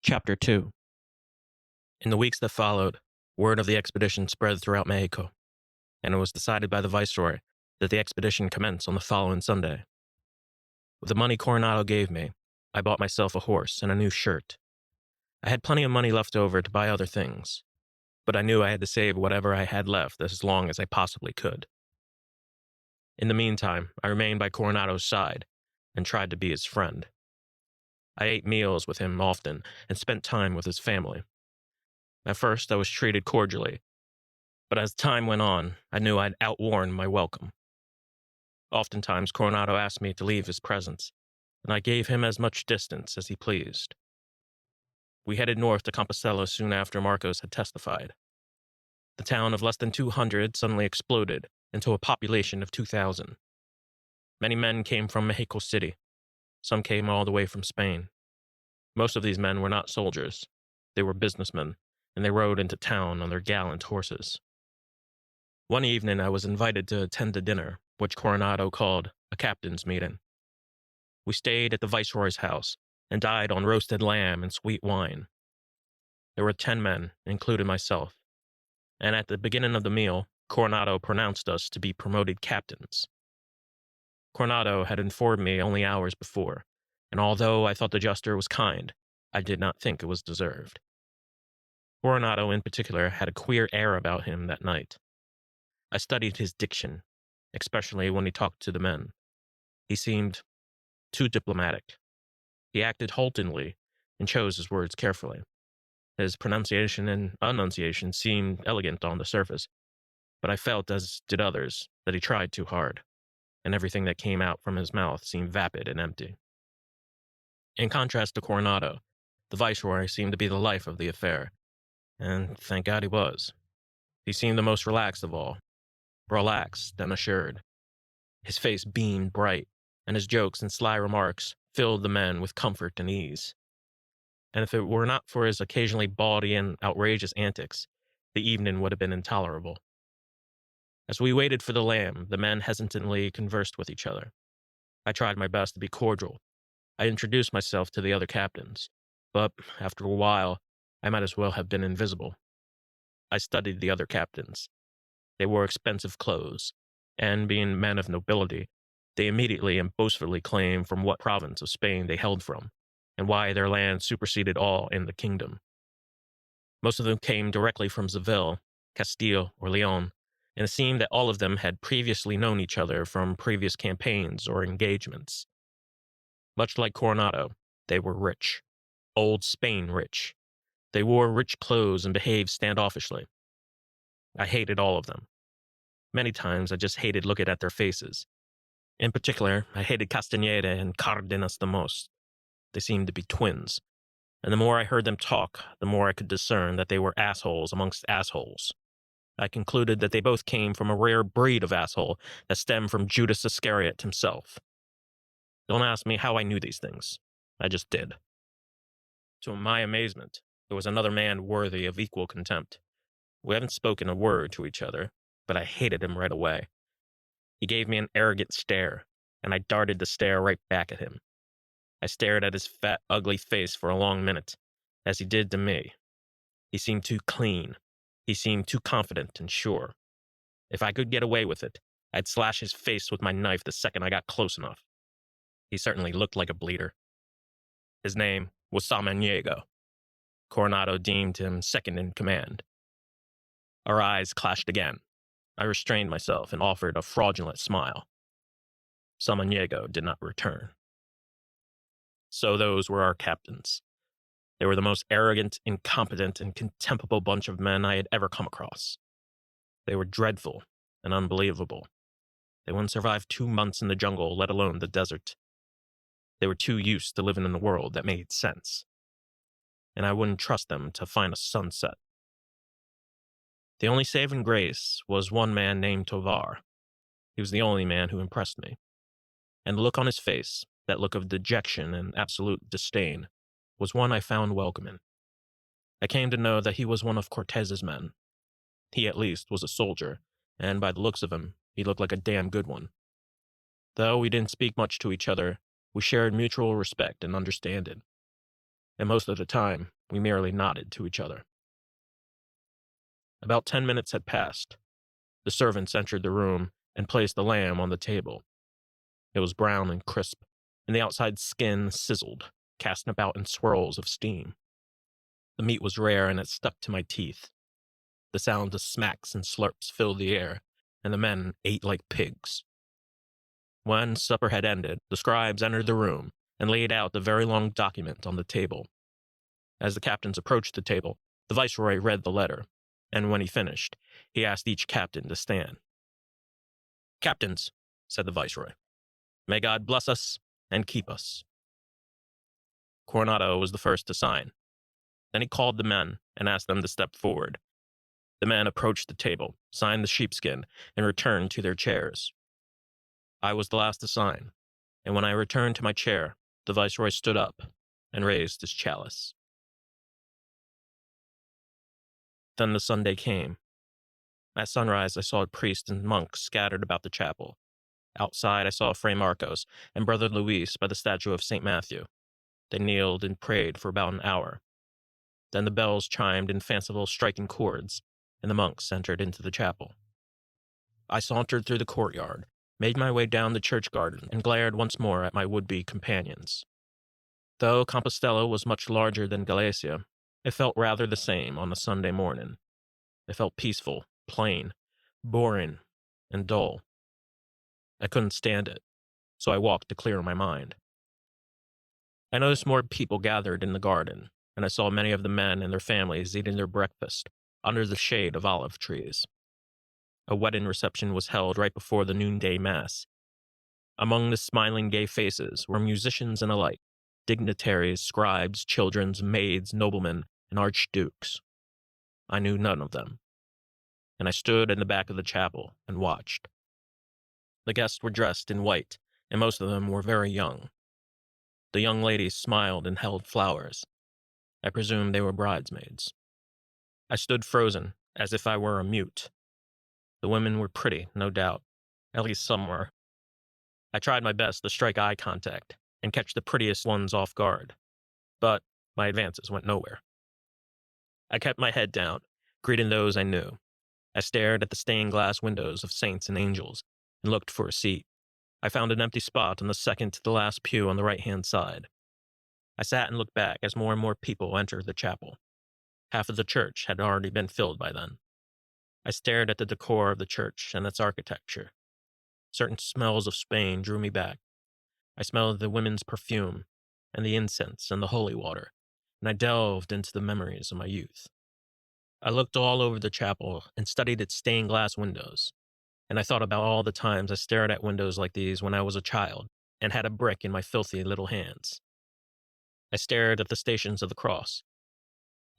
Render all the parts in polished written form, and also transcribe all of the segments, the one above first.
Chapter 2. In the weeks that followed, word of the expedition spread throughout Mexico, and it was decided by the viceroy that the expedition commence on the following Sunday. With the money Coronado gave me, I bought myself a horse and a new shirt. I had plenty of money left over to buy other things, but I knew I had to save whatever I had left as long as I possibly could. In the meantime, I remained by Coronado's side and tried to be his friend. I ate meals with him often and spent time with his family. At first, I was treated cordially, but as time went on, I knew I'd outworn my welcome. Oftentimes, Coronado asked me to leave his presence, and I gave him as much distance as he pleased. We headed north to Compostela soon after Marcos had testified. The town of less than 200 suddenly exploded into a population of 2,000. Many men came from Mexico City. Some came all the way from Spain. Most of these men were not soldiers. They were businessmen, and they rode into town on their gallant horses. One evening, I was invited to attend a dinner, which Coronado called a captain's meeting. We stayed at the viceroy's house and dined on roasted lamb and sweet wine. There were 10 men, including myself, and at the beginning of the meal, Coronado pronounced us to be promoted captains. Coronado had informed me only hours before, and although I thought the gesture was kind, I did not think it was deserved. Coronado, in particular, had a queer air about him that night. I studied his diction, especially when he talked to the men. He seemed too diplomatic. He acted haltingly and chose his words carefully. His pronunciation and enunciation seemed elegant on the surface, but I felt, as did others, that he tried too hard, and everything that came out from his mouth seemed vapid and empty. In contrast to Coronado, the viceroy seemed to be the life of the affair, and thank God he was. He seemed the most relaxed of all, relaxed and assured. His face beamed bright, and his jokes and sly remarks filled the men with comfort and ease. And if it were not for his occasionally bawdy and outrageous antics, the evening would have been intolerable. As we waited for the lamb, the men hesitantly conversed with each other. I tried my best to be cordial. I introduced myself to the other captains, but after a while, I might as well have been invisible. I studied the other captains. They wore expensive clothes, and being men of nobility, they immediately and boastfully claimed from what province of Spain they hailed from, and why their land superseded all in the kingdom. Most of them came directly from Seville, Castile, or Leon, and it seemed that all of them had previously known each other from previous campaigns or engagements. Much like Coronado, they were rich. Old Spain rich. They wore rich clothes and behaved standoffishly. I hated all of them. Many times I just hated looking at their faces. In particular, I hated Castañeda and Cardenas the most. They seemed to be twins, and the more I heard them talk, the more I could discern that they were assholes amongst assholes. I concluded that they both came from a rare breed of asshole that stemmed from Judas Iscariot himself. Don't ask me how I knew these things. I just did. To my amazement, there was another man worthy of equal contempt. We haven't spoken a word to each other, but I hated him right away. He gave me an arrogant stare, and I darted the stare right back at him. I stared at his fat, ugly face for a long minute, as he did to me. He seemed too clean. He seemed too confident and sure. If I could get away with it, I'd slash his face with my knife the second I got close enough. He certainly looked like a bleeder. His name was Santaniello. Coronado deemed him second in command. Our eyes clashed again. I restrained myself and offered a fraudulent smile. Samaniego did not return. So those were our captains. They were the most arrogant, incompetent, and contemptible bunch of men I had ever come across. They were dreadful and unbelievable. They wouldn't survive 2 months in the jungle, let alone the desert. They were too used to living in a world that made sense. And I wouldn't trust them to find a sunset. The only saving grace was one man named Tovar. He was the only man who impressed me. And the look on his face, that look of dejection and absolute disdain, was one I found welcoming. I came to know that he was one of Cortez's men. He at least was a soldier, and by the looks of him, he looked like a damn good one. Though we didn't speak much to each other, we shared mutual respect and understanding. And most of the time, We merely nodded to each other. About 10 minutes had passed. The servants entered the room and placed the lamb on the table. It was brown and crisp, and the outside skin sizzled, casting about in swirls of steam. The meat was rare, and it stuck to my teeth. The sound of smacks and slurps filled the air, and the men ate like pigs. When supper had ended, the scribes entered the room and laid out the very long document on the table. As the captains approached the table, the viceroy read the letter, and when he finished, he asked each captain to stand. "Captains," said the viceroy, "may God bless us and keep us." Coronado was the first to sign. Then he called the men and asked them to step forward. The men approached the table, signed the sheepskin, and returned to their chairs. I was the last to sign, and when I returned to my chair, the viceroy stood up and raised his chalice. Then the Sunday came. At sunrise, I saw priests and monks scattered about the chapel. Outside, I saw Fray Marcos and Brother Luis by the statue of St. Matthew. They kneeled and prayed for about an hour. Then the bells chimed in fanciful striking chords, and the monks entered into the chapel. I sauntered through the courtyard, made my way down the church garden, and glared once more at my would-be companions. Though Compostela was much larger than Galicia, it felt rather the same on a Sunday morning. It felt peaceful, plain, boring, and dull. I couldn't stand it, so I walked to clear my mind. I noticed more people gathered in the garden, and I saw many of the men and their families eating their breakfast under the shade of olive trees. A wedding reception was held right before the noonday mass. Among the smiling gay faces were musicians and alike, dignitaries, scribes, children, maids, noblemen, and archdukes. I knew none of them, and I stood in the back of the chapel and watched. The guests were dressed in white, and most of them were very young. The young ladies smiled and held flowers. I presumed they were bridesmaids. I stood frozen, as if I were a mute. The women were pretty, no doubt. At least some were. I tried my best to strike eye contact and catch the prettiest ones off guard, but my advances went nowhere. I kept my head down, greeting those I knew. I stared at the stained glass windows of saints and angels and looked for a seat. I found an empty spot on the second to the last pew on the right-hand side. I sat and looked back as more and more people entered the chapel. Half of the church had already been filled by then. I stared at the decor of the church and its architecture. Certain smells of Spain drew me back. I smelled the women's perfume, and the incense and the holy water, and I delved into the memories of my youth. I looked all over the chapel and studied its stained glass windows, and I thought about all the times I stared at windows like these when I was a child and had a brick in my filthy little hands. I stared at the Stations of the Cross.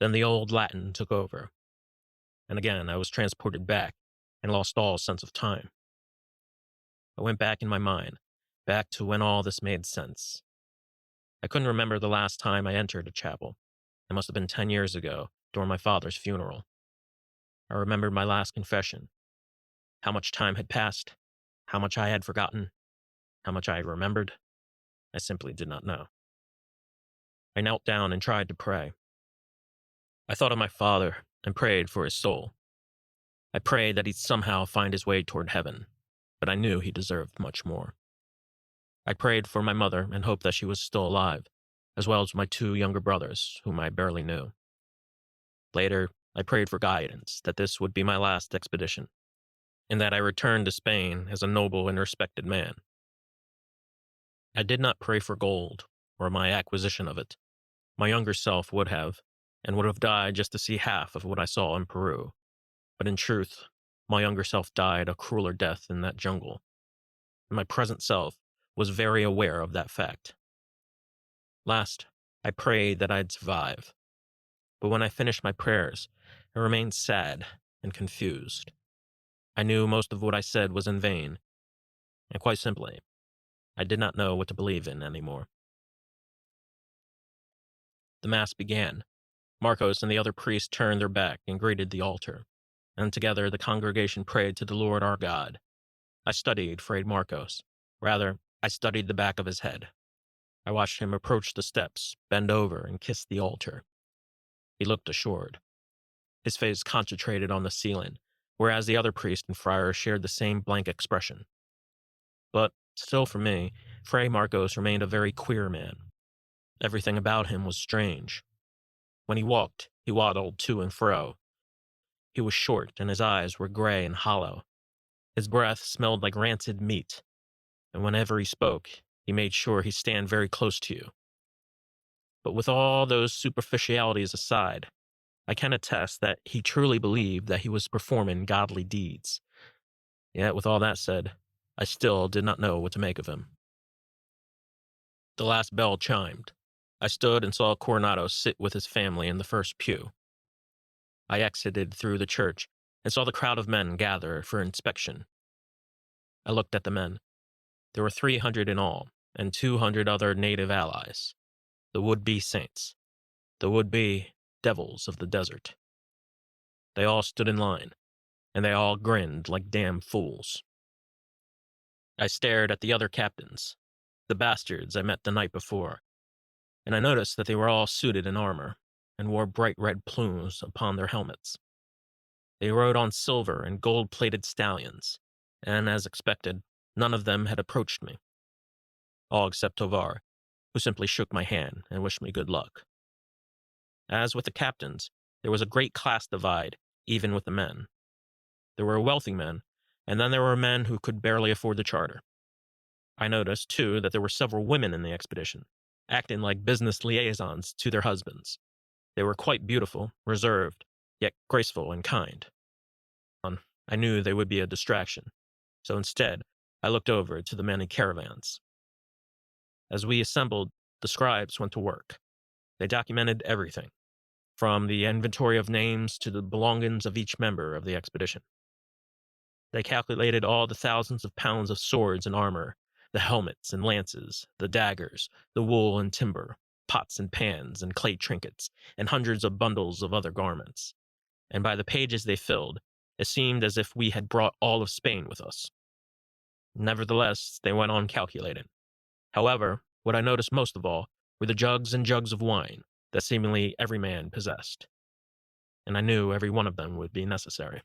Then the old Latin took over, and again I was transported back and lost all sense of time. I went back in my mind, back to when all this made sense. I couldn't remember the last time I entered a chapel. It must have been 10 years ago, during my father's funeral. I remembered my last confession. How much time had passed, how much I had forgotten, how much I remembered, I simply did not know. I knelt down and tried to pray. I thought of my father and prayed for his soul. I prayed that he'd somehow find his way toward heaven, but I knew he deserved much more. I prayed for my mother and hoped that she was still alive, as well as my 2 younger brothers, whom I barely knew. Later, I prayed for guidance, that this would be my last expedition, and that I returned to Spain as a noble and respected man. I did not pray for gold, or my acquisition of it. My younger self would have, and would have died just to see half of what I saw in Peru. But in truth, my younger self died a crueler death in that jungle. And my present self was very aware of that fact. Last, I prayed that I'd survive. But when I finished my prayers, I remained sad and confused. I knew most of what I said was in vain, and quite simply, I did not know what to believe in anymore. The Mass began. Marcos and the other priests turned their back and greeted the altar, and together the congregation prayed to the Lord our God. I studied Fray Marcos. Rather, I studied the back of his head. I watched him approach the steps, bend over, and kiss the altar. He looked assured, his face concentrated on the ceiling, whereas the other priest and friar shared the same blank expression. But still for me, Fray Marcos remained a very queer man. Everything about him was strange. When he walked, he waddled to and fro. He was short, and his eyes were gray and hollow. His breath smelled like rancid meat, and whenever he spoke, he made sure he stand very close to you. But with all those superficialities aside, I can attest that he truly believed that he was performing godly deeds. Yet, with all that said, I still did not know what to make of him. The last bell chimed. I stood and saw Coronado sit with his family in the first pew. I exited through the church and saw the crowd of men gather for inspection. I looked at the men. There were 300 in all, and 200 other native allies, the would-be saints, the would-be devils of the desert. They all stood in line, and they all grinned like damn fools. I stared at the other captains, the bastards I met the night before, and I noticed that they were all suited in armor and wore bright red plumes upon their helmets. They rode on silver and gold-plated stallions, and as expected, none of them had approached me. All except Tovar, who simply shook my hand and wished me good luck. As with the captains, there was a great class divide, even with the men. There were wealthy men, and then there were men who could barely afford the charter. I noticed, too, that there were several women in the expedition, acting like business liaisons to their husbands. They were quite beautiful, reserved, yet graceful and kind. I knew they would be a distraction, so instead, I looked over to the many caravans. As we assembled, the scribes went to work. They documented everything, from the inventory of names to the belongings of each member of the expedition. They calculated all the thousands of pounds of swords and armor, the helmets and lances, the daggers, the wool and timber, pots and pans and clay trinkets, and hundreds of bundles of other garments. And by the pages they filled, it seemed as if we had brought all of Spain with us. Nevertheless, they went on calculating. However, what I noticed most of all were the jugs and jugs of wine that seemingly every man possessed. And I knew every one of them would be necessary.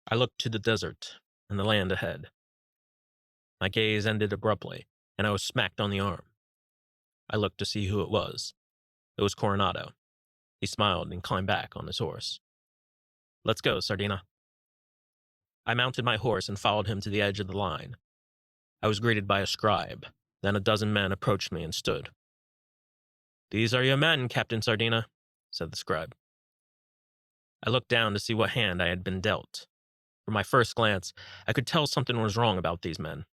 I looked to the desert and the land ahead. My gaze ended abruptly, and I was smacked on the arm. I looked to see who it was. It was Coronado. He smiled and climbed back on his horse. "Let's go, Sardina." I mounted my horse and followed him to the edge of the line. I was greeted by a scribe. Then a dozen men approached me and stood. "These are your men, Captain Sardina," said the scribe. I looked down to see what hand I had been dealt. From my first glance, I could tell something was wrong about these men,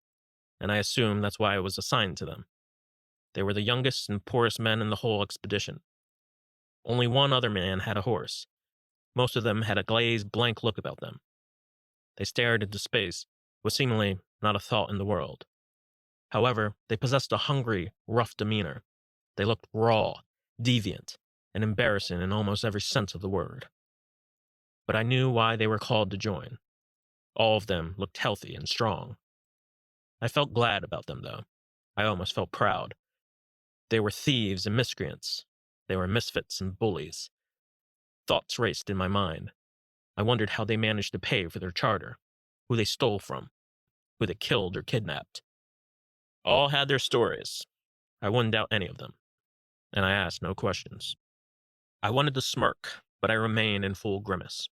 and I assumed that's why I was assigned to them. They were the youngest and poorest men in the whole expedition. Only one other man had a horse. Most of them had a glazed, blank look about them. They stared into space, with seemingly not a thought in the world. However, they possessed a hungry, rough demeanor. They looked raw, deviant, and embarrassing in almost every sense of the word. But I knew why they were called to join. All of them looked healthy and strong. I felt glad about them, though. I almost felt proud. They were thieves and miscreants. They were misfits and bullies. Thoughts raced in my mind. I wondered how they managed to pay for their charter, who they stole from, who they killed or kidnapped. All had their stories. I wouldn't doubt any of them, and I asked no questions. I wanted to smirk, but I remained in full grimace.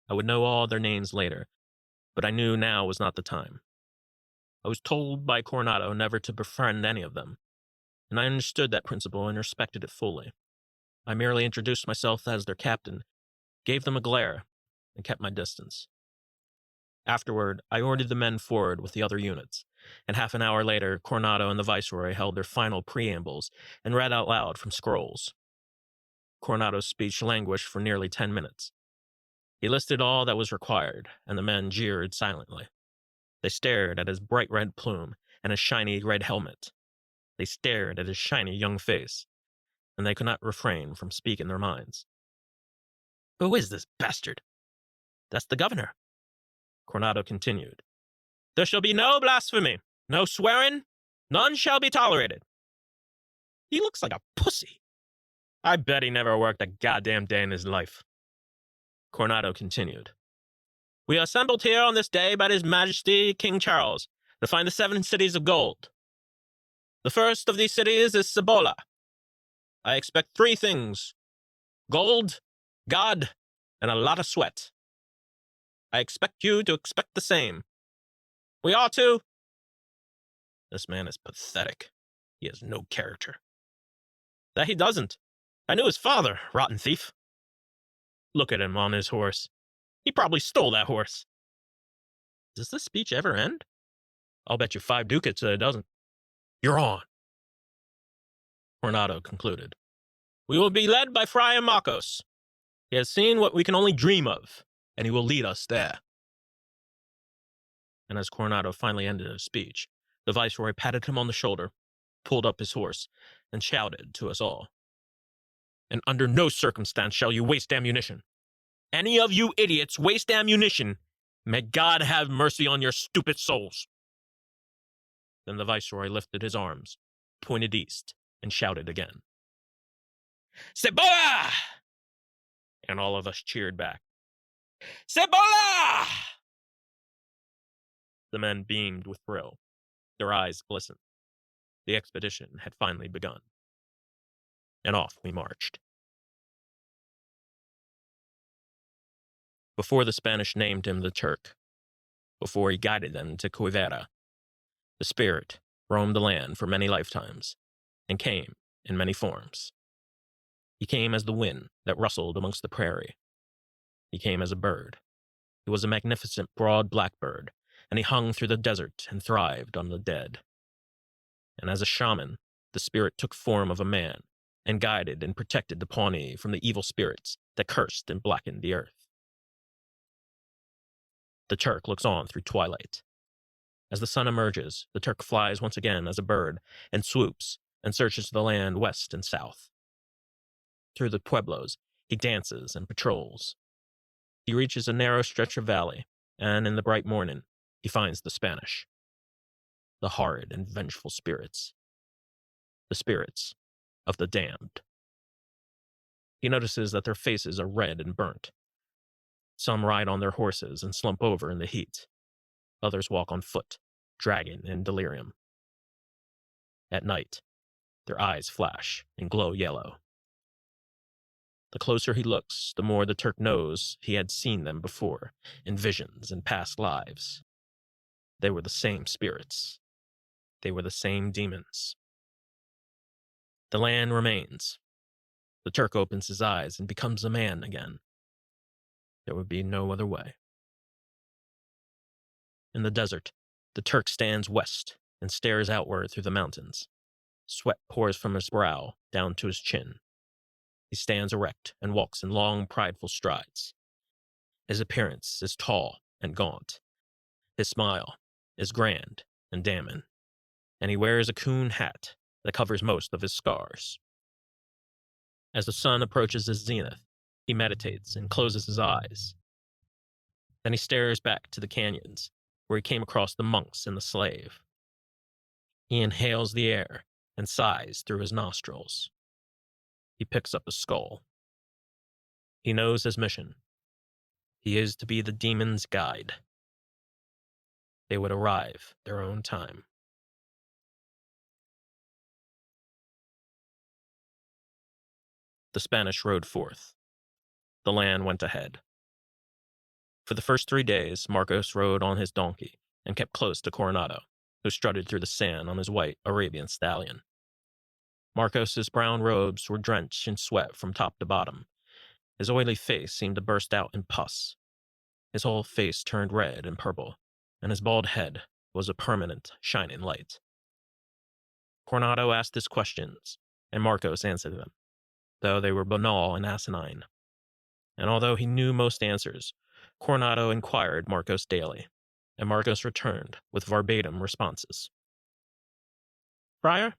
I would know all their names later, but I knew now was not the time. I was told by Coronado never to befriend any of them, and I understood that principle and respected it fully. I merely introduced myself as their captain, gave them a glare, and kept my distance. Afterward, I ordered the men forward with the other units, and half an hour later, Coronado and the viceroy held their final preambles and read out loud from scrolls. Coronado's speech languished for nearly 10 minutes. He listed all that was required, and the men jeered silently. They stared at his bright red plume and his shiny red helmet. They stared at his shiny young face, and they could not refrain from speaking their minds. "Who is this bastard?" "That's the governor." Coronado continued. "There shall be no blasphemy, no swearing, none shall be tolerated." "He looks like a pussy." I bet he never worked a goddamn day in his life. Coronado continued. We are assembled here on this day by His Majesty King Charles to find the 7 cities of gold. The first of these cities is Cibola. I expect 3 things: gold, God, and a lot of sweat. I expect you to expect the same. We ought to. This man is pathetic. He has no character. That he doesn't. I knew his father, rotten thief. Look at him on his horse. He probably stole that horse. Does this speech ever end? I'll bet you 5 ducats that it doesn't. You're on. Coronado concluded. We will be led by Friar Marcos. He has seen what we can only dream of, and he will lead us there. And as Coronado finally ended his speech, the Viceroy patted him on the shoulder, pulled up his horse, and shouted to us all. And under no circumstance shall you waste ammunition. Any of you idiots waste ammunition, may God have mercy on your stupid souls. Then the Viceroy lifted his arms, pointed east, and shouted again. Cibola! And all of us cheered back. Cibola! The men beamed with thrill. Their eyes glistened. The expedition had finally begun. And off we marched. Before the Spanish named him the Turk, before he guided them to Cuevera, the spirit roamed the land for many lifetimes and came in many forms. He came as the wind that rustled amongst the prairie. He came as a bird. He was a magnificent broad blackbird, and he hung through the desert and thrived on the dead. And as a shaman, the spirit took form of a man and guided and protected the Pawnee from the evil spirits that cursed and blackened the earth. The Turk looks on through twilight. As the sun emerges, the Turk flies once again as a bird and swoops and searches the land west and south. Through the pueblos, he dances and patrols. He reaches a narrow stretch of valley, and in the bright morning, he finds the Spanish. The horrid and vengeful spirits. The spirits of the damned. He notices that their faces are red and burnt. Some ride on their horses and slump over in the heat. Others walk on foot, dragging in delirium. At night, their eyes flash and glow yellow. The closer he looks, the more the Turk knows he had seen them before, in visions and past lives. They were the same spirits. They were the same demons. The land remains. The Turk opens his eyes and becomes a man again. There would be no other way. In the desert, the Turk stands west and stares outward through the mountains. Sweat pours from his brow down to his chin. He stands erect and walks in long, prideful strides. His appearance is tall and gaunt. His smile is grand and damning, and he wears a coon hat that covers most of his scars. As the sun approaches his zenith, he meditates and closes his eyes. Then he stares back to the canyons, where he came across the monks and the slave. He inhales the air and sighs through his nostrils. He picks up a skull. He knows his mission. He is to be the demon's guide. They would arrive their own time. The Spanish rode forth. The land went ahead. For the first 3 days, Marcos rode on his donkey and kept close to Coronado, who strutted through the sand on his white Arabian stallion. Marcos's brown robes were drenched in sweat from top to bottom. His oily face seemed to burst out in pus. His whole face turned red and purple, and his bald head was a permanent, shining light. Coronado asked his questions, and Marcos answered them, though they were banal and asinine. And although he knew most answers, Coronado inquired Marcos daily, and Marcos returned with verbatim responses. Friar,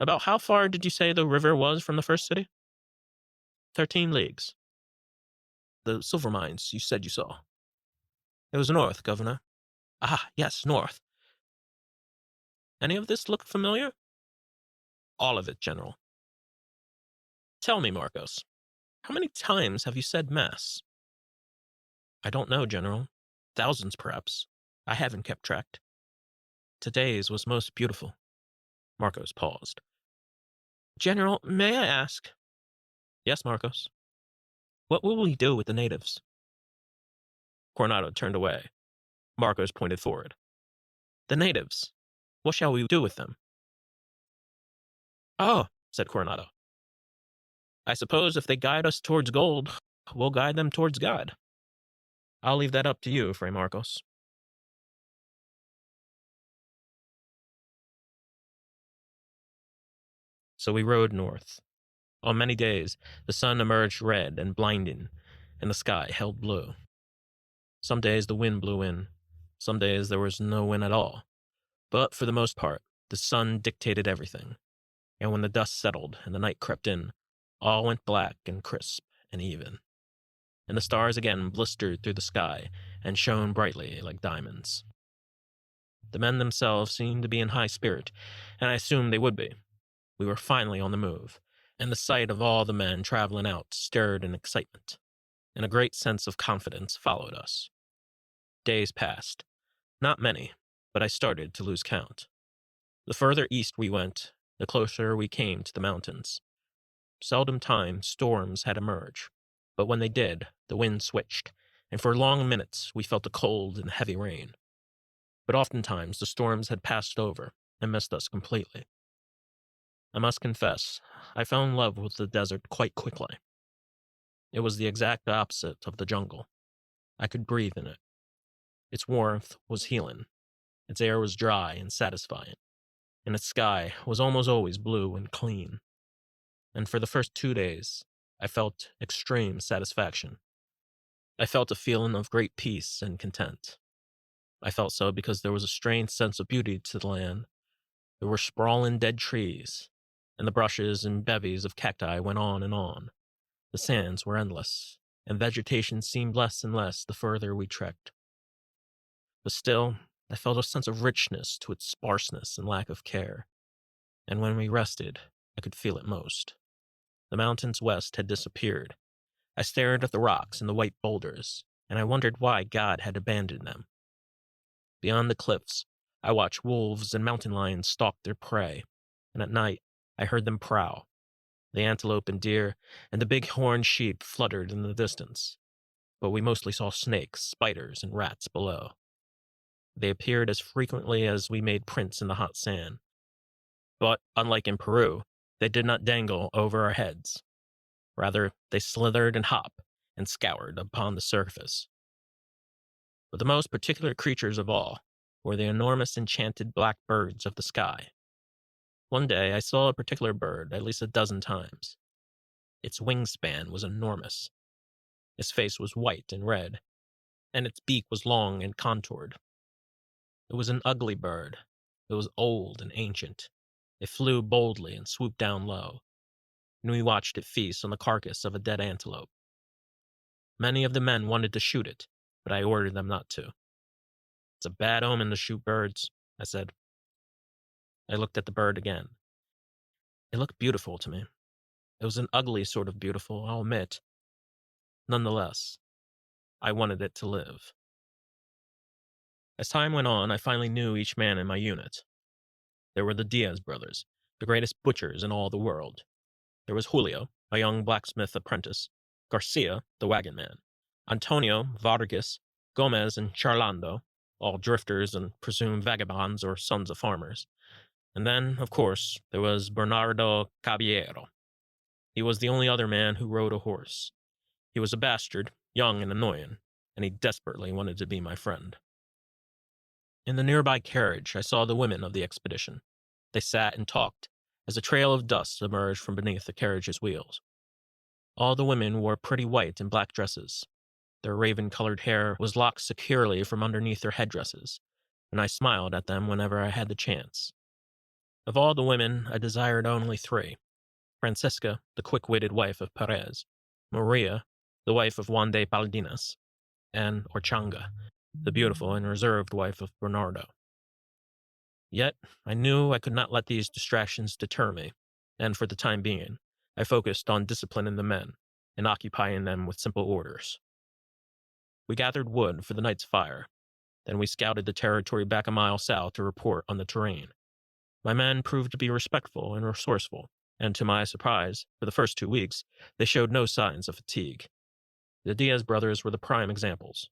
about how far did you say the river was from the first city? 13 leagues. The silver mines you said you saw. It was north, Governor. Ah, yes, north. Any of this look familiar? All of it, General. Tell me, Marcos, how many times have you said Mass? I don't know, General. Thousands, perhaps. I haven't kept track. Today's was most beautiful. Marcos paused. General, may I ask? Yes, Marcos. What will we do with the natives? Coronado turned away. Marcos pointed forward. The natives. What shall we do with them? Oh, said Coronado. I suppose if they guide us towards gold, we'll guide them towards God. I'll leave that up to you, Fray Marcos. So we rode north. On many days, the sun emerged red and blinding, and the sky held blue. Some days the wind blew in. Some days there was no wind at all. But for the most part, the sun dictated everything. And when the dust settled and the night crept in, all went black and crisp and even. And the stars again blistered through the sky and shone brightly like diamonds. The men themselves seemed to be in high spirit, and I assumed they would be. We were finally on the move, and the sight of all the men traveling out stirred an excitement, and a great sense of confidence followed us. Days passed. Not many, but I started to lose count. The further east we went, the closer we came to the mountains. Seldom time storms had emerged, but when they did, the wind switched, and for long minutes we felt a cold and heavy rain. But oftentimes the storms had passed over and missed us completely. I must confess, I fell in love with the desert quite quickly. It was the exact opposite of the jungle. I could breathe in it. Its warmth was healing. Its air was dry and satisfying, and its sky was almost always blue and clean. And for the first 2 days, I felt extreme satisfaction. I felt a feeling of great peace and content. I felt so because there was a strange sense of beauty to the land. There were sprawling dead trees, and the brushes and bevies of cacti went on and on. The sands were endless, and vegetation seemed less and less the further we trekked. But still, I felt a sense of richness to its sparseness and lack of care. And when we rested, I could feel it most. The mountains west had disappeared. I stared at the rocks and the white boulders, and I wondered why God had abandoned them. Beyond the cliffs, I watched wolves and mountain lions stalk their prey, and at night I heard them prowl. The antelope and deer and the big-horned sheep fluttered in the distance, but we mostly saw snakes, spiders, and rats below. They appeared as frequently as we made prints in the hot sand. But, unlike in Peru, they did not dangle over our heads. Rather, they slithered and hopped and scoured upon the surface. But the most particular creatures of all were the enormous enchanted black birds of the sky. One day I saw a particular bird at least a dozen times. Its wingspan was enormous. Its face was white and red, and its beak was long and contoured. It was an ugly bird. It was old and ancient. It flew boldly and swooped down low, and we watched it feast on the carcass of a dead antelope. Many of the men wanted to shoot it, but I ordered them not to. It's a bad omen to shoot birds, I said. I looked at the bird again. It looked beautiful to me. It was an ugly sort of beautiful, I'll admit. Nonetheless, I wanted it to live. As time went on, I finally knew each man in my unit. There were the Diaz brothers, the greatest butchers in all the world. There was Julio, a young blacksmith apprentice, Garcia, the wagon man, Antonio, Vargas, Gomez, and Charlando, all drifters and presumed vagabonds or sons of farmers. And then, of course, there was Bernardo Caballero. He was the only other man who rode a horse. He was a bastard, young and annoying, and he desperately wanted to be my friend. In the nearby carriage, I saw the women of the expedition. They sat and talked, as a trail of dust emerged from beneath the carriage's wheels. All the women wore pretty white and black dresses. Their raven-colored hair was locked securely from underneath their headdresses, and I smiled at them whenever I had the chance. Of all the women, I desired only 3. Francisca, the quick-witted wife of Perez, Maria, the wife of Juan de Paldinas, and Orchanga, the beautiful and reserved wife of Bernardo. Yet, I knew I could not let these distractions deter me, and for the time being, I focused on disciplining the men and occupying them with simple orders. We gathered wood for the night's fire. Then we scouted the territory back a mile south to report on the terrain. My men proved to be respectful and resourceful, and to my surprise, for the first 2 weeks, they showed no signs of fatigue. The Diaz brothers were the prime examples.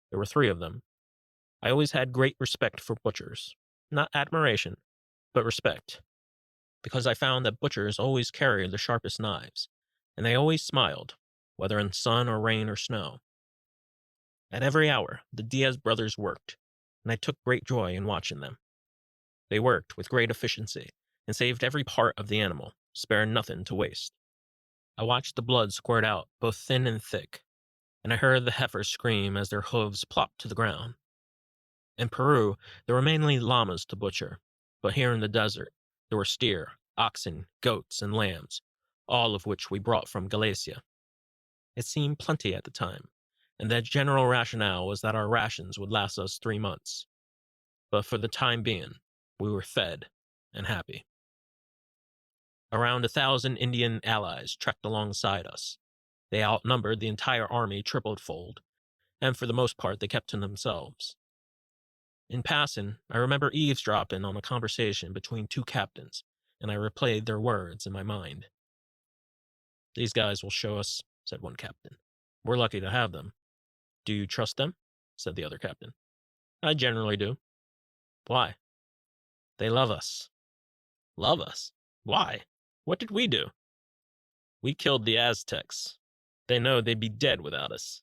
There were 3 of them. I always had great respect for butchers. Not admiration, but respect. Because I found that butchers always carried the sharpest knives, and they always smiled, whether in sun or rain or snow. At every hour, the Diaz brothers worked, and I took great joy in watching them. They worked with great efficiency and saved every part of the animal, sparing nothing to waste. I watched the blood squirt out, both thin and thick, and I heard the heifers scream as their hooves plopped to the ground. In Peru, there were mainly llamas to butcher, but here in the desert, there were steer, oxen, goats, and lambs, all of which we brought from Galicia. It seemed plenty at the time, and the general rationale was that our rations would last us 3 months. But for the time being, we were fed and happy. Around 1,000 Indian allies trekked alongside us. They outnumbered the entire army triple-fold, and for the most part they kept to themselves. In passing, I remember eavesdropping on a conversation between 2 captains, and I replayed their words in my mind. "These guys will show us," said one captain. "We're lucky to have them." "Do you trust them?" said the other captain. "I generally do." "Why?" "They love us." "Love us? Why? What did we do?" "We killed the Aztecs. They know they'd be dead without us.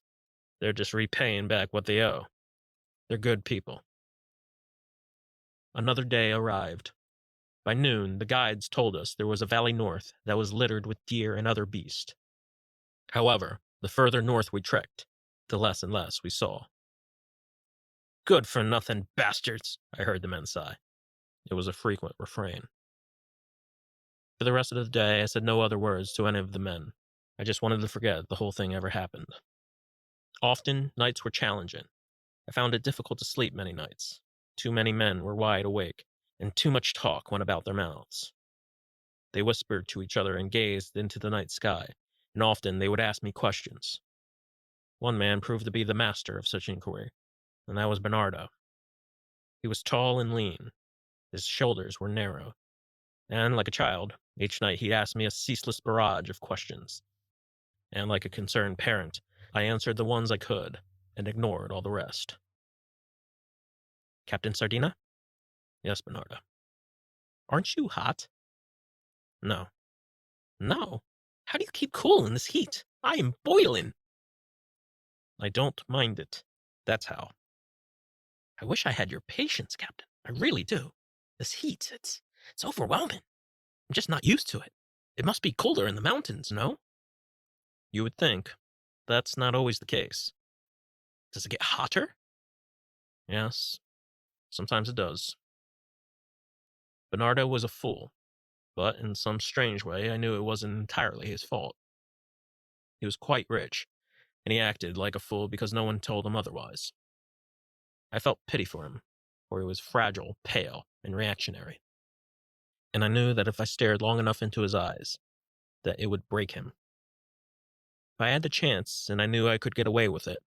They're just repaying back what they owe. They're good people." Another day arrived. By noon, the guides told us there was a valley north that was littered with deer and other beasts. However, the further north we trekked, the less and less we saw. "Good-for-nothing bastards," I heard the men sigh. It was a frequent refrain. For the rest of the day, I said no other words to any of the men. I just wanted to forget the whole thing ever happened. Often, nights were challenging. I found it difficult to sleep many nights. Too many men were wide awake, and too much talk went about their mouths. They whispered to each other and gazed into the night sky, and often they would ask me questions. One man proved to be the master of such inquiry, and that was Bernardo. He was tall and lean. His shoulders were narrow, and like a child, each night he'd ask me a ceaseless barrage of questions. And like a concerned parent, I answered the ones I could, and ignored all the rest. "Captain Sardina?" "Yes, Bernardo." "Aren't you hot?" "No." "No? How do you keep cool in this heat? I am boiling." "I don't mind it. That's how." "I wish I had your patience, Captain. I really do. This heat, it's overwhelming. I'm just not used to it. It must be colder in the mountains, no?" "You would think. That's not always the case." "Does it get hotter?" "Yes, sometimes it does." Bernardo was a fool, but in some strange way I knew it wasn't entirely his fault. He was quite rich, and he acted like a fool because no one told him otherwise. I felt pity for him, for he was fragile, pale, and reactionary. And I knew that if I stared long enough into his eyes, that it would break him. If I had the chance, and I knew I could get away with it,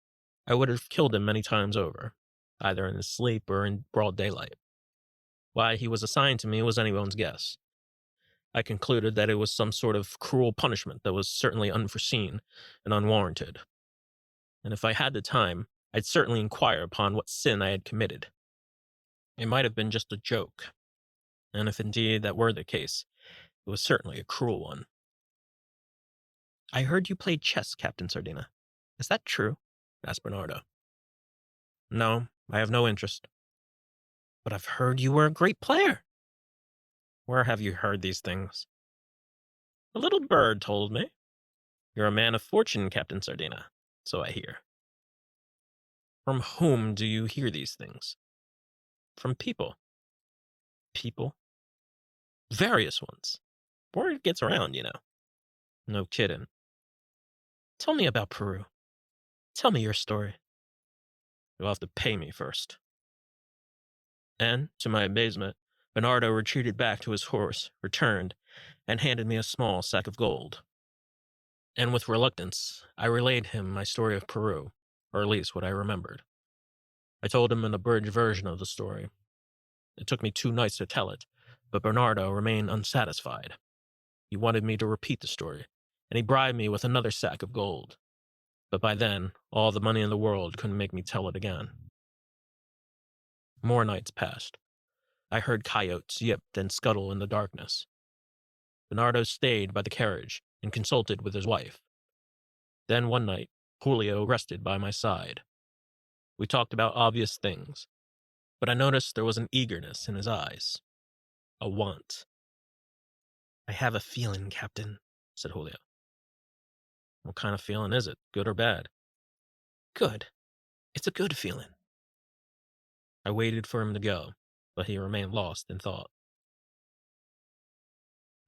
I would have killed him many times over, either in his sleep or in broad daylight. Why he was assigned to me was anyone's guess. I concluded that it was some sort of cruel punishment that was certainly unforeseen and unwarranted. And if I had the time, I'd certainly inquire upon what sin I had committed. It might have been just a joke, and if indeed that were the case, it was certainly a cruel one. "I heard you played chess, Captain Sardina. Is that true?" asked Bernardo. "No, I have no interest." "But I've heard you were a great player." "Where have you heard these things?" "A little bird told me." "You're a man of fortune, Captain Sardina, so I hear." "From whom do you hear these things?" "From people." "People?" "Various ones. Word gets around, you know." "No kidding." "Tell me about Peru. Tell me your story." "You'll have to pay me first." And, to my amazement, Bernardo retreated back to his horse, returned, and handed me a small sack of gold. And with reluctance, I relayed him my story of Peru, or at least what I remembered. I told him an abridged version of the story. It took me 2 nights to tell it, but Bernardo remained unsatisfied. He wanted me to repeat the story, and he bribed me with another sack of gold. But by then, all the money in the world couldn't make me tell it again. More nights passed. I heard coyotes yip and scuttle in the darkness. Bernardo stayed by the carriage and consulted with his wife. Then one night, Julio rested by my side. We talked about obvious things, but I noticed there was an eagerness in his eyes, a want. "I have a feeling, Captain," said Julio. "What kind of feeling is it, good or bad?" "Good. It's a good feeling." I waited for him to go, but he remained lost in thought.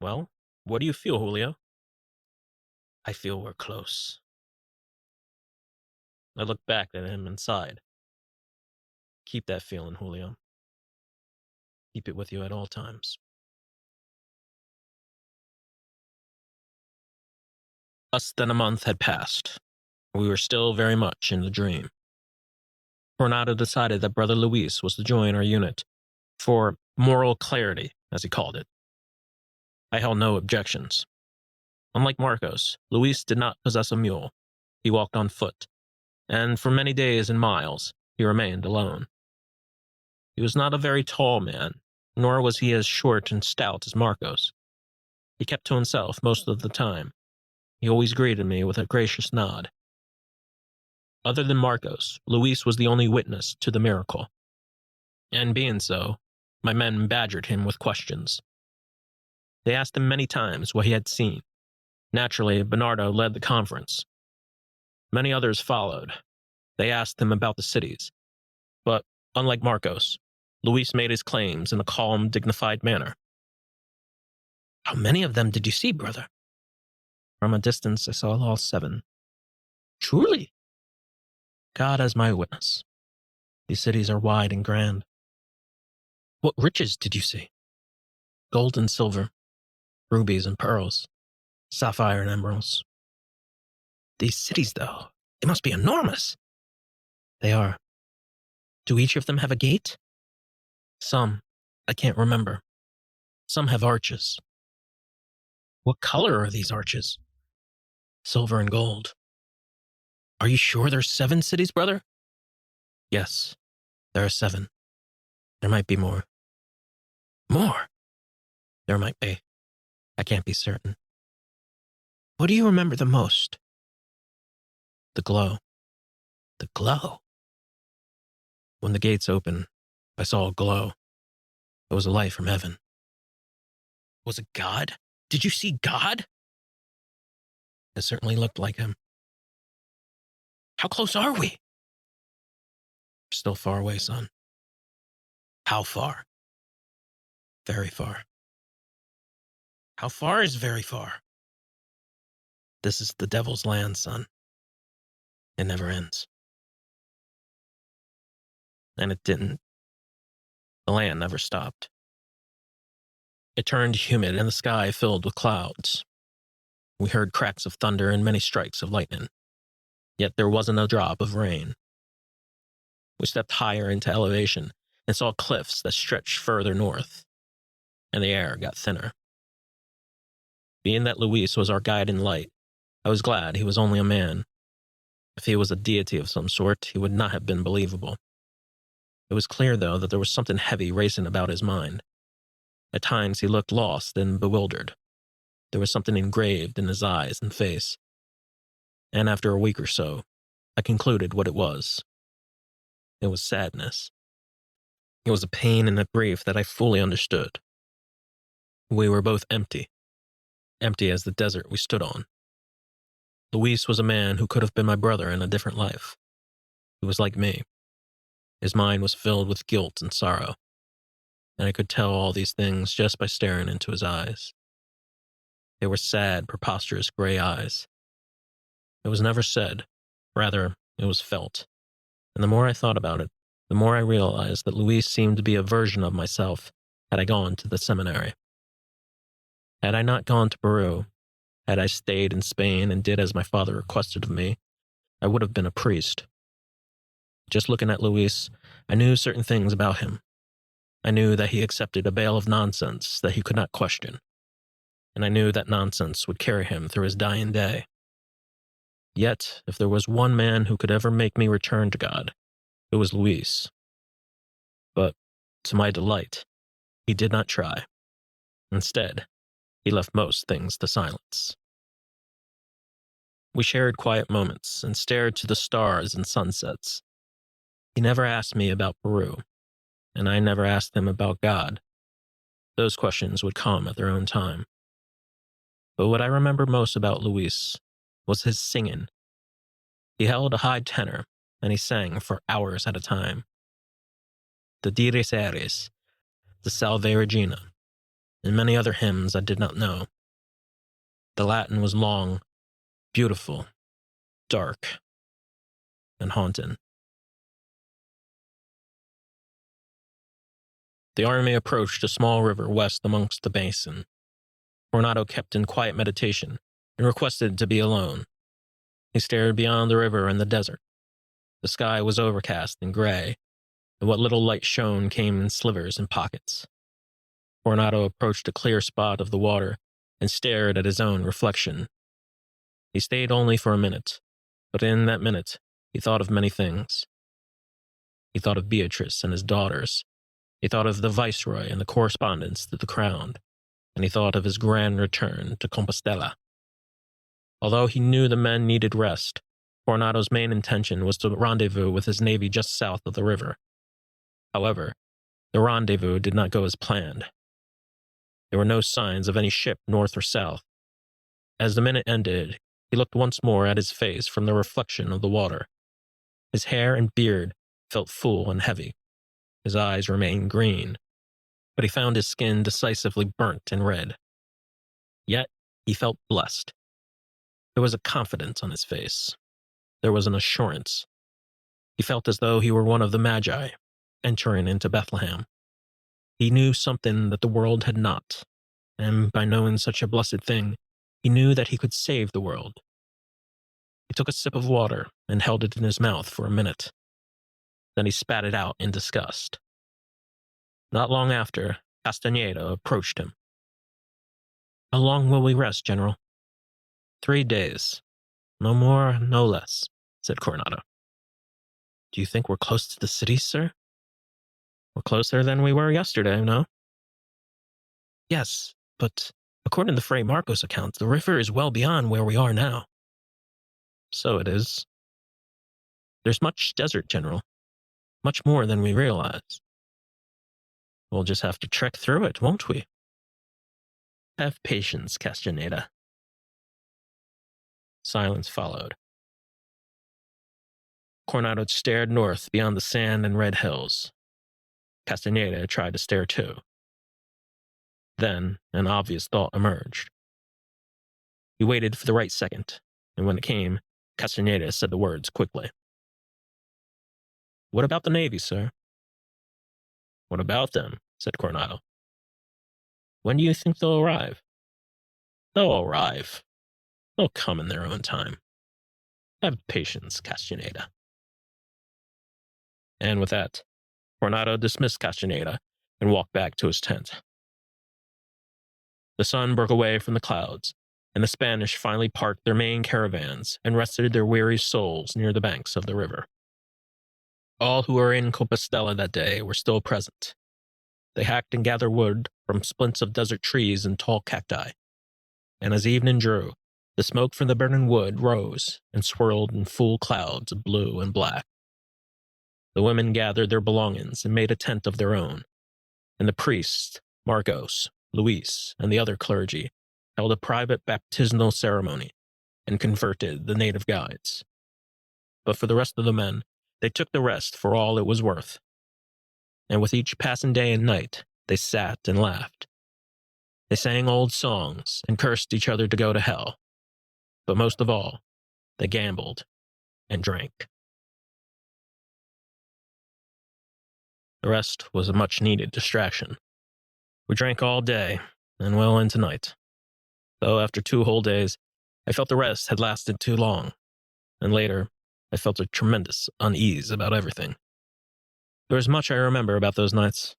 "Well, what do you feel, Julio?" "I feel we're close." I looked back at him and sighed. "Keep that feeling, Julio. Keep it with you at all times." Less than a month had passed. We were still very much in the dream. Coronado decided that Brother Luis was to join our unit for moral clarity, as he called it. I held no objections. Unlike Marcos, Luis did not possess a mule. He walked on foot, and for many days and miles he remained alone. He was not a very tall man, nor was he as short and stout as Marcos. He kept to himself most of the time. He always greeted me with a gracious nod. Other than Marcos, Luis was the only witness to the miracle. And being so, my men badgered him with questions. They asked him many times what he had seen. Naturally, Bernardo led the conference. Many others followed. They asked him about the cities. But, unlike Marcos, Luis made his claims in a calm, dignified manner. "How many of them did you see, brother?" "From a distance, I saw all 7. "Truly?" "God as my witness. These cities are wide and grand." "What riches did you see?" "Gold and silver, rubies and pearls, sapphire and emeralds." "These cities, though, they must be enormous." "They are." "Do each of them have a gate?" "Some. I can't remember. Some have arches." "What color are these arches?" "Silver and gold." "Are you sure there's 7 cities, brother?" "Yes, there are 7. There might be more." "More?" "There might be. I can't be certain." "What do you remember the most?" "The glow." "The glow?" "When the gates opened, I saw a glow. It was a light from heaven." "Was it God? Did you see God?" "It certainly looked like him." "How close are we?" "We're still far away, son." "How far?" "Very far." "How far is very far?" "This is the devil's land, son. It never ends." And it didn't. The land never stopped. It turned humid and the sky filled with clouds. We heard cracks of thunder and many strikes of lightning. Yet there wasn't a drop of rain. We stepped higher into elevation and saw cliffs that stretched further north, and the air got thinner. Being that Luis was our guide and light, I was glad he was only a man. If he was a deity of some sort, he would not have been believable. It was clear, though, that there was something heavy racing about his mind. At times he looked lost and bewildered. There was something engraved in his eyes and face. And after a week or so, I concluded what it was. It was sadness. It was a pain and a grief that I fully understood. We were both empty as the desert we stood on. Luis was a man who could have been my brother in a different life. He was like me. His mind was filled with guilt and sorrow, and I could tell all these things just by staring into his eyes. They were sad, preposterous gray eyes. It was never said. Rather, it was felt. And the more I thought about it, the more I realized that Luis seemed to be a version of myself had I gone to the seminary. Had I not gone to Peru, had I stayed in Spain and did as my father requested of me, I would have been a priest. Just looking at Luis, I knew certain things about him. I knew that he accepted a bale of nonsense that he could not question, and I knew that nonsense would carry him through his dying day. Yet, if there was one man who could ever make me return to God, it was Luis. But, to my delight, he did not try. Instead, he left most things to silence. We shared quiet moments and stared to the stars and sunsets. He never asked me about Peru, and I never asked him about God. Those questions would come at their own time. But what I remember most about Luis was his singing. He held a high tenor, and he sang for hours at a time. The Dies Irae, the Salve Regina, and many other hymns I did not know. The Latin was long, beautiful, dark, and haunting. The army approached a small river west amongst the basin. Coronado kept in quiet meditation and requested to be alone. He stared beyond the river and the desert. The sky was overcast and gray, and what little light shone came in slivers and pockets. Coronado approached a clear spot of the water and stared at his own reflection. He stayed only for a minute, but in that minute he thought of many things. He thought of Beatrice and his daughters. He thought of the viceroy and the correspondence to the crown, and he thought of his grand return to Compostela. Although he knew the men needed rest, Coronado's main intention was to rendezvous with his navy just south of the river. However, the rendezvous did not go as planned. There were no signs of any ship north or south. As the minute ended, he looked once more at his face from the reflection of the water. His hair and beard felt full and heavy. His eyes remained green, but he found his skin decisively burnt and red. Yet, he felt blessed. There was a confidence on his face. There was an assurance. He felt as though he were one of the Magi, entering into Bethlehem. He knew something that the world had not, and by knowing such a blessed thing, he knew that he could save the world. He took a sip of water and held it in his mouth for a minute. Then he spat it out in disgust. Not long after, Castaneda approached him. "How long will we rest, General?" 3 days. No more, no less," said Coronado. "Do you think we're close to the city, sir?" "We're closer than we were yesterday, no?" "Yes, but according to Fray Marco's account, the river is well beyond where we are now." "So it is. There's much desert, General. Much more than we realize. We'll just have to trek through it, won't we?" "Have patience, Castaneda." Silence followed. Coronado stared north beyond the sand and red hills. Castaneda tried to stare too. Then an obvious thought emerged. He waited for the right second, and when it came, Castaneda said the words quickly. "What about the Navy, sir?" "What about them?" said Coronado. "When do you think they'll arrive?" "They'll arrive. They'll come in their own time. Have patience, Castaneda." And with that, Coronado dismissed Castaneda and walked back to his tent. The sun broke away from the clouds, and the Spanish finally parked their main caravans and rested their weary souls near the banks of the river. All who were in Compostela that day were still present. They hacked and gathered wood from splints of desert trees and tall cacti, and as evening drew, the smoke from the burning wood rose and swirled in full clouds of blue and black. The women gathered their belongings and made a tent of their own, and the priests, Marcos, Luis, and the other clergy, held a private baptismal ceremony and converted the native guides. But for the rest of the men, they took the rest for all it was worth. And with each passing day and night, they sat and laughed. They sang old songs and cursed each other to go to hell. But most of all, they gambled and drank. The rest was a much-needed distraction. We drank all day and well into night. Though after 2 whole days, I felt the rest had lasted too long, and later, I felt a tremendous unease about everything. There was much I remember about those nights.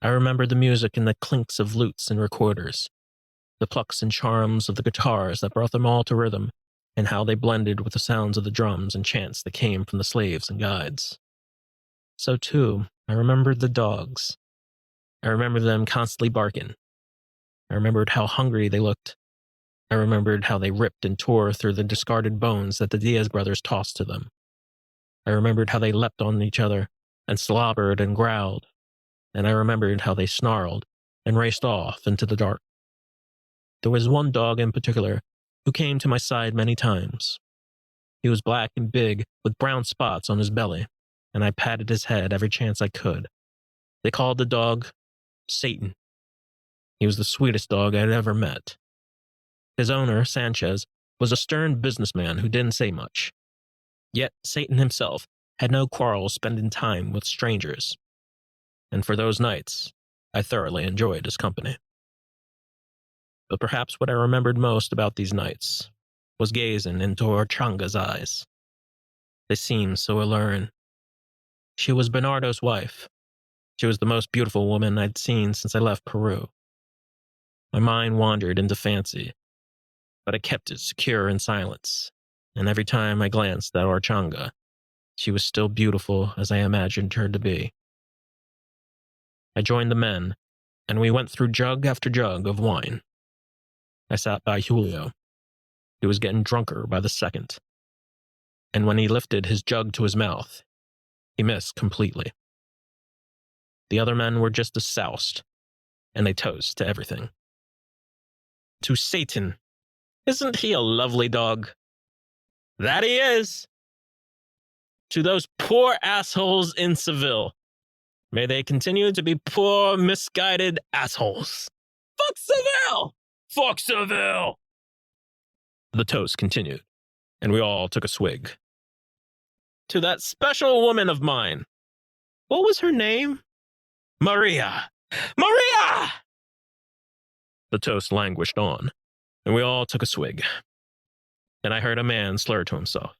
I remember the music and the clinks of lutes and recorders, the plucks and charms of the guitars that brought them all to rhythm, and how they blended with the sounds of the drums and chants that came from the slaves and guides. So, too, I remembered the dogs. I remembered them constantly barking. I remembered how hungry they looked. I remembered how they ripped and tore through the discarded bones that the Diaz brothers tossed to them. I remembered how they leapt on each other and slobbered and growled, and I remembered how they snarled and raced off into the dark. There was one dog in particular who came to my side many times. He was black and big with brown spots on his belly, and I patted his head every chance I could. They called the dog Satan. He was the sweetest dog I had ever met. His owner, Sanchez, was a stern businessman who didn't say much. Yet Satan himself had no quarrel spending time with strangers. And for those nights, I thoroughly enjoyed his company. But perhaps what I remembered most about these nights was gazing into Orchanga's eyes. They seemed so alluring. She was Bernardo's wife. She was the most beautiful woman I'd seen since I left Peru. My mind wandered into fancy, but I kept it secure in silence, and every time I glanced at Orchanga, she was still beautiful as I imagined her to be. I joined the men, and we went through jug after jug of wine. I sat by Julio. He was getting drunker by the second, and when he lifted his jug to his mouth, he missed completely. The other men were just as soused, and they toast to everything. To Satan. Isn't he a lovely dog? That he is. To those poor assholes in Seville. May they continue to be poor, misguided assholes. Fuck Seville! Fuck Seville! The toast continued, and we all took a swig. To that special woman of mine. What was her name? Maria! Maria! The toast languished on, and we all took a swig. Then I heard a man slur to himself.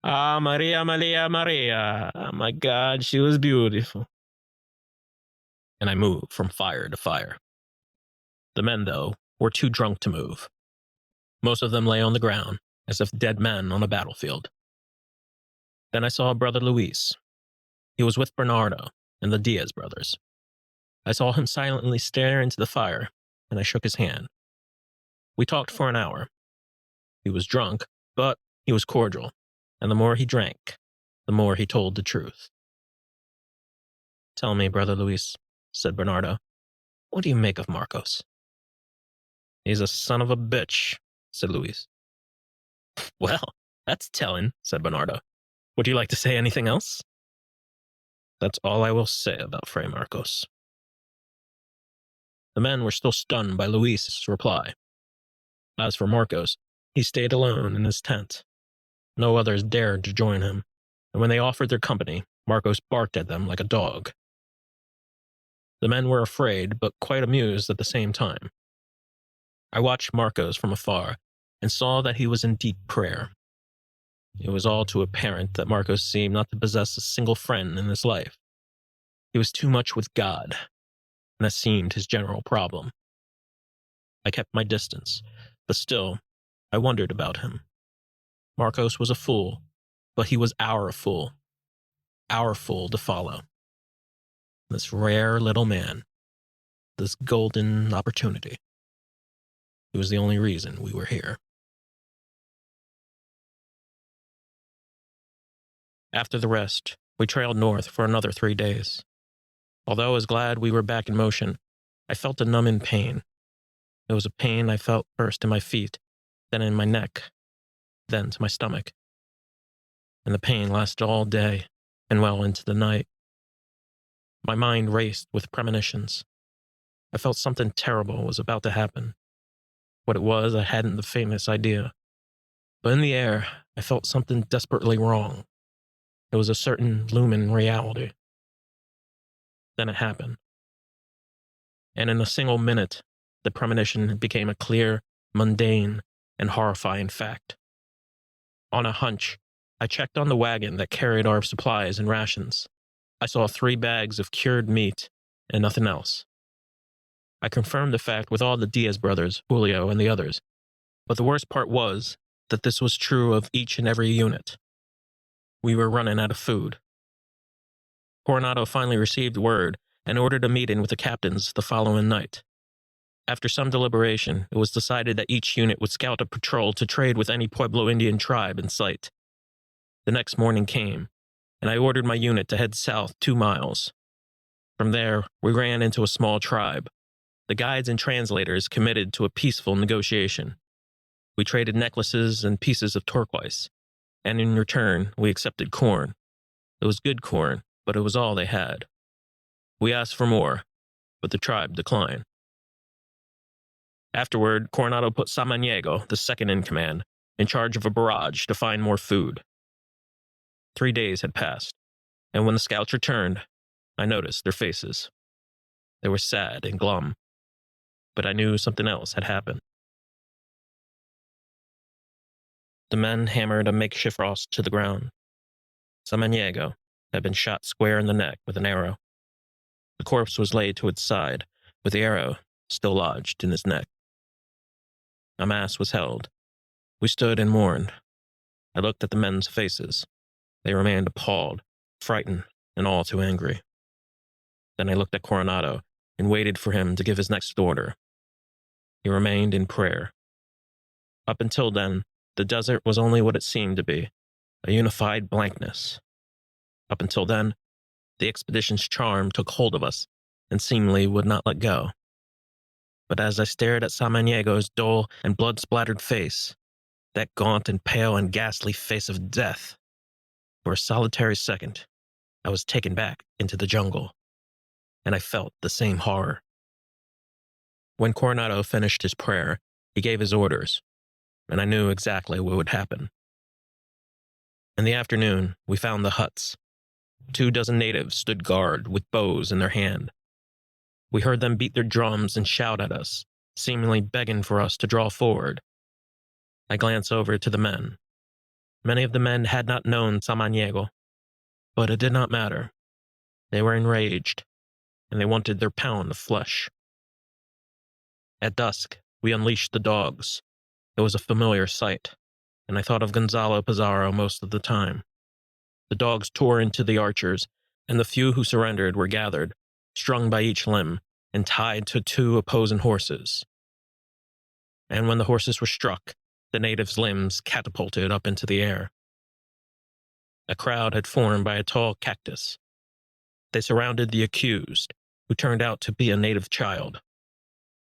Ah, Maria, Maria, Maria. Oh my God, she was beautiful. And I moved from fire to fire. The men, though, were too drunk to move. Most of them lay on the ground, as if dead men on a battlefield. Then I saw Brother Luis. He was with Bernardo and the Diaz brothers. I saw him silently stare into the fire, and I shook his hand. We talked for an hour. He was drunk, but he was cordial, and the more he drank, the more he told the truth. Tell me, Brother Luis, said Bernardo, what do you make of Marcos? He's a son of a bitch, said Luis. Well, that's telling, said Bernardo. Would you like to say anything else? That's all I will say about Fray Marcos. The men were still stunned by Luis's reply. As for Marcos, he stayed alone in his tent. No others dared to join him, and when they offered their company, Marcos barked at them like a dog. The men were afraid, but quite amused at the same time. I watched Marcos from afar, and saw that he was in deep prayer. It was all too apparent that Marcos seemed not to possess a single friend in his life. He was too much with God, and that seemed his general problem. I kept my distance, but still, I wondered about him. Marcos was a fool, but he was our fool to follow. This rare little man, this golden opportunity. It was the only reason we were here. After the rest, we trailed north for another 3 days. Although I was glad we were back in motion, I felt a numbing pain. It was a pain I felt first in my feet, then in my neck, then to my stomach. And the pain lasted all day and well into the night. My mind raced with premonitions. I felt something terrible was about to happen. What it was, I hadn't the faintest idea. But in the air, I felt something desperately wrong. It was a certain looming reality. Then it happened. And in a single minute, the premonition became a clear, mundane, and horrifying fact. On a hunch, I checked on the wagon that carried our supplies and rations. I saw 3 bags of cured meat and nothing else. I confirmed the fact with all the Diaz brothers, Julio, and the others. But the worst part was that this was true of each and every unit. We were running out of food. Coronado finally received word and ordered a meeting with the captains the following night. After some deliberation, it was decided that each unit would scout a patrol to trade with any Pueblo Indian tribe in sight. The next morning came, and I ordered my unit to head south 2 miles. From there, we ran into a small tribe. The guides and translators committed to a peaceful negotiation. We traded necklaces and pieces of turquoise, and in return, we accepted corn. It was good corn, but it was all they had. We asked for more, but the tribe declined. Afterward, Coronado put Santaniello, the second in command, in charge of a barrage to find more food. 3 days had passed, and when the scouts returned, I noticed their faces. They were sad and glum, but I knew something else had happened. The men hammered a makeshift cross to the ground. Santaniello had been shot square in the neck with an arrow. The corpse was laid to its side, with the arrow still lodged in his neck. A mass was held. We stood and mourned. I looked at the men's faces. They remained appalled, frightened, and all too angry. Then I looked at Coronado and waited for him to give his next order. He remained in prayer. Up until then, the desert was only what it seemed to be, a unified blankness. Up until then, the expedition's charm took hold of us and seemingly would not let go. But as I stared at Santaniello's dull and blood-splattered face, that gaunt and pale and ghastly face of death, for a solitary second, I was taken back into the jungle, and I felt the same horror. When Coronado finished his prayer, he gave his orders, and I knew exactly what would happen. In the afternoon, we found the huts. 24 natives stood guard with bows in their hand. We heard them beat their drums and shout at us, seemingly begging for us to draw forward. I glanced over to the men. Many of the men had not known Santaniello, but it did not matter. They were enraged, and they wanted their pound of flesh. At dusk, we unleashed the dogs. It was a familiar sight, and I thought of Gonzalo Pizarro most of the time. The dogs tore into the archers, and the few who surrendered were gathered, strung by each limb, and tied to 2 opposing horses. And when the horses were struck, the natives' limbs catapulted up into the air. A crowd had formed by a tall cactus. They surrounded the accused, who turned out to be a native child.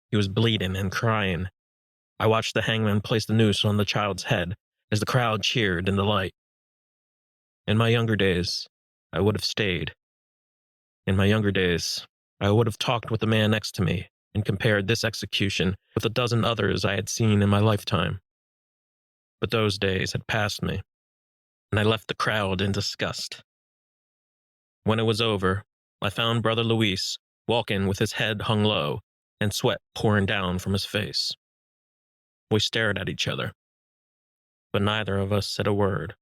He was bleeding and crying. I watched the hangman place the noose on the child's head as the crowd cheered in delight. In my younger days, I would have stayed. In my younger days, I would have talked with the man next to me and compared this execution with a dozen others I had seen in my lifetime. But those days had passed me, and I left the crowd in disgust. When it was over, I found Brother Luis walking with his head hung low and sweat pouring down from his face. We stared at each other, but neither of us said a word.